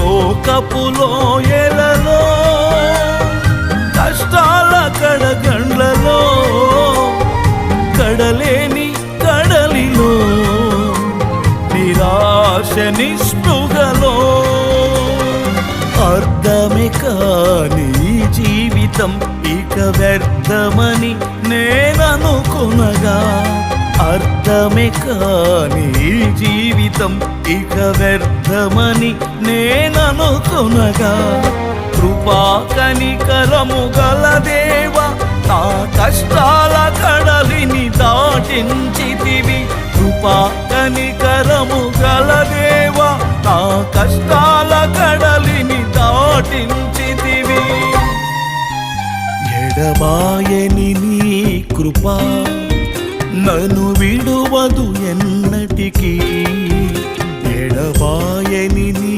శోకపు లోయలలో కష్టాల కడగండ్లలో కడలేని కడలిలో నిరాశ నిస్పృహలో అర్థమే కాని జీవితం ఇక వ్యర్థమని నేననుకునగా అర్థమే కాని జీవితం ఇక వ్యర్థమని నేననుకునగా కృపా కనికరము గల దేవా నా కష్టాల కడలిని దాటించితివి కృపా కనికరము గల దేవా నా కష్టాల కడలిని దాటించితివి ఎడబాయని నీ కృపా నన్ను విడువదు ఎన్నటికీ ఎడబాయని నీ